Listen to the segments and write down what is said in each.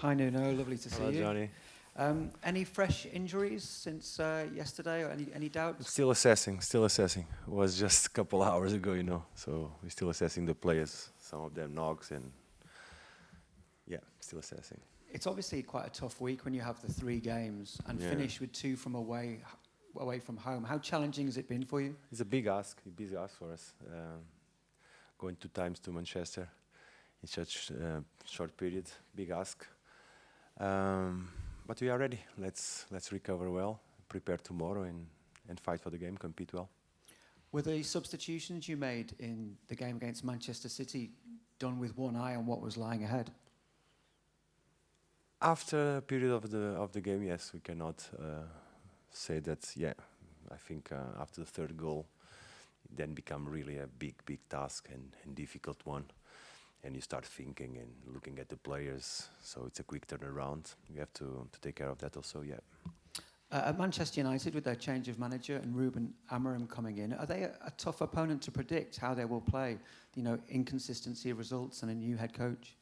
Hi Nuno, lovely to see Hello, you. Johnny. Any fresh injuries since yesterday, or any doubts? Still assessing, still assessing. It was just a couple hours ago, so we're still assessing the players. Some of them knocks and yeah, still assessing. It's obviously quite a tough week when you have the 3 games and Yeah. finish with 2 from away from home. How challenging has it been for you? It's a big ask for us. Going 2 times to Manchester in such short period, big ask. But we are ready. Let's recover well, prepare tomorrow, and fight for the game, compete well. Were the substitutions you made in the game against Manchester City done with one eye on what was lying ahead? After a period of the game, yes, we cannot say that. Yeah, I think after the 3rd goal, it then become really a big task and difficult one, and you start thinking and looking at the players. So it's a quick turnaround. We have to take care of that also. Yeah. At Manchester United, with their change of manager and Ruben Amorim coming in, are they a tough opponent to predict how they will play? Inconsistency of results and a new head coach.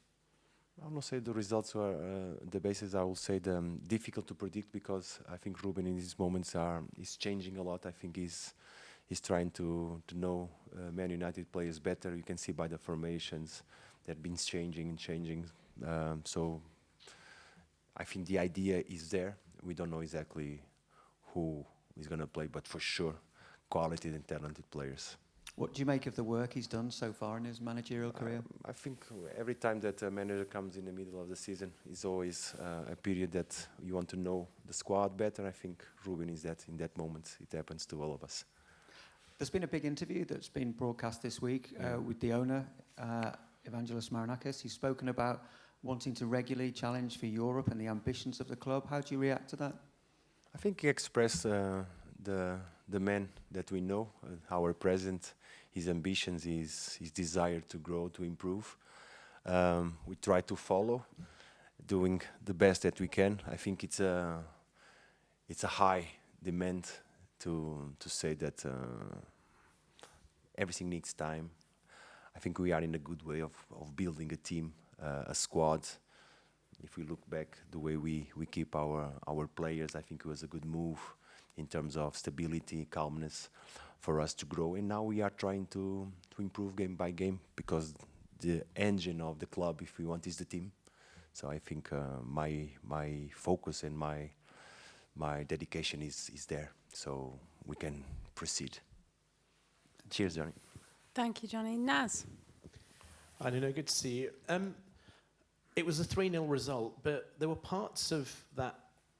I will not say the results were the basis. I will say the difficult to predict because I think Ruben in these moments is changing a lot. I think he's trying to know Man United players better. You can see by the formations that have been changing. So I think the idea is there. We don't know exactly who is going to play, but for sure, quality and talented players. What do you make of the work he's done so far in his managerial career? I think every time that a manager comes in the middle of the season, it's always a period that you want to know the squad better. I think Ruben is that in that moment. It happens to all of us. There's been a big interview that's been broadcast this week with the owner, Evangelos Marinakis. He's spoken about wanting to regularly challenge for Europe and the ambitions of the club. How do you react to that? I think he expressed the man that we know, our president, his ambitions, his desire to grow, to improve. We try to follow, doing the best that we can. I think it's a high demand to say that everything needs time. I think we are in a good way of building a team, a squad. If we look back, the way we keep our players, I think it was a good move in terms of stability, calmness for us to grow. And now we are trying to improve game by game because the engine of the club, if we want, is the team. So I think my focus and my dedication is there, so we can proceed. Cheers, Johnny. Thank you, Johnny. Naz? Hi, Nuno. Good to see you. It was a 3-0 result, but there were parts of that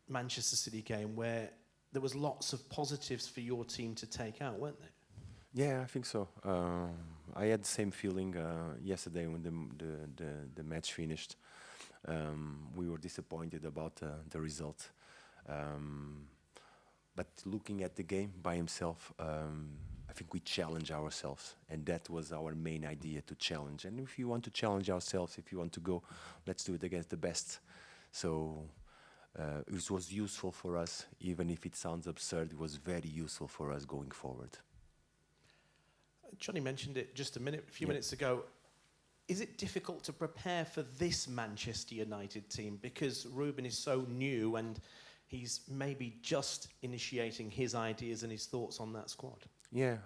Manchester City game where there was lots of positives for your team to take out, weren't there? Yeah, I think so. I had the same feeling yesterday when the match finished. We were disappointed about the result. But looking at the game by himself, I think we challenge ourselves, and that was our main idea, to challenge. And if you want to challenge ourselves, if you want to go, let's do it against the best. So it was useful for us, even if it sounds absurd, it was very useful for us going forward. Johnny mentioned it just a few minutes ago. Is it difficult to prepare for this Manchester United team because Ruben is so new and he's maybe just initiating his ideas and his thoughts on that squad? Yeah.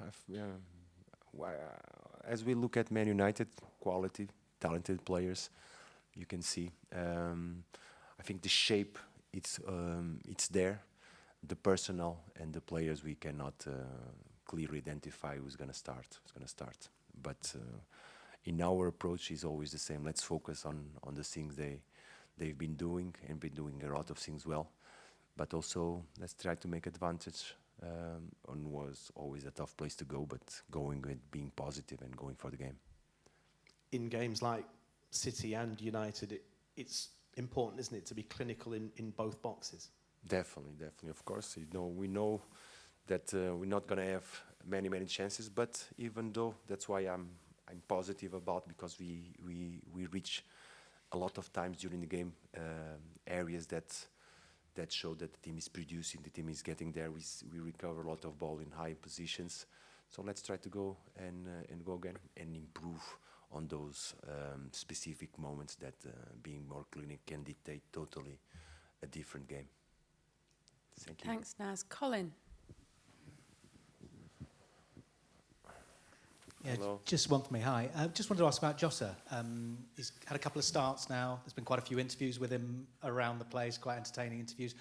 As we look at Man United, quality, talented players, you can see. I think the shape, it's there. The personnel and the players, we cannot clearly identify who's going to start. But in our approach is always the same. Let's focus on the things they've been doing, and been doing a lot of things well. But also let's try to make advantage on was always a tough place to go, but going with being positive and going for the game. In games like City and United, it's important, isn't it, to be clinical in both boxes? Definitely. Of course, we know that we're not going to have many chances, but even though, that's why I'm positive about, because we reach a lot of times during the game areas that show that the team is producing, the team is getting there. We recover a lot of ball in high positions. So let's try to go and go again and improve on those specific moments that being more clinic can dictate totally a different game. Thank you. Thanks, Naz. Colin. Yeah, Hello. just one for me. Hi. Just wanted to ask about Jota. He's had a couple of starts now. There's been quite a few interviews with him around the place, quite entertaining interviews.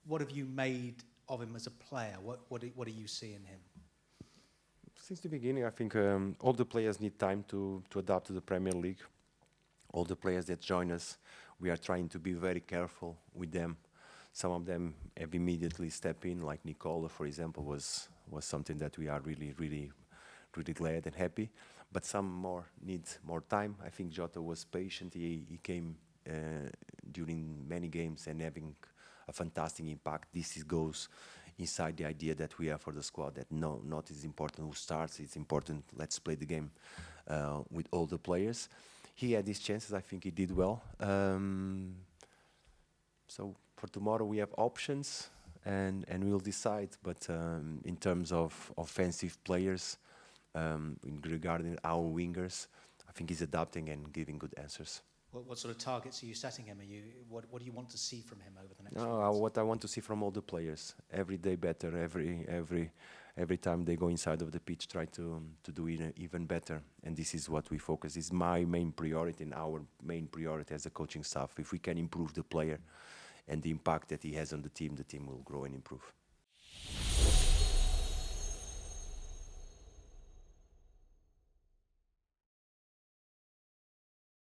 What have you made of him as a player? What do you see in him? Since the beginning, I think all the players need time to adapt to the Premier League. All the players that join us, we are trying to be very careful with them. Some of them have immediately stepped in, like Nicola, for example, was something that we are really glad and happy. But some more need more time. I think Jota was patient. He came during many games and having a fantastic impact. Goes inside the idea that we have for the squad, that not is important who starts, it's important let's play the game with all the players. He had his chances, I think he did well. So for tomorrow we have options and we'll decide, but in terms of offensive players, regarding our wingers, I think he's adapting and giving good answers. What sort of targets are you setting him? What do you want to see from him over the next few months? What I want to see from all the players, every day better, every time they go inside of the pitch, try to do it even better. And this is what we focus. This is my main priority and our main priority as a coaching staff. If we can improve the player and the impact that he has on the team will grow and improve.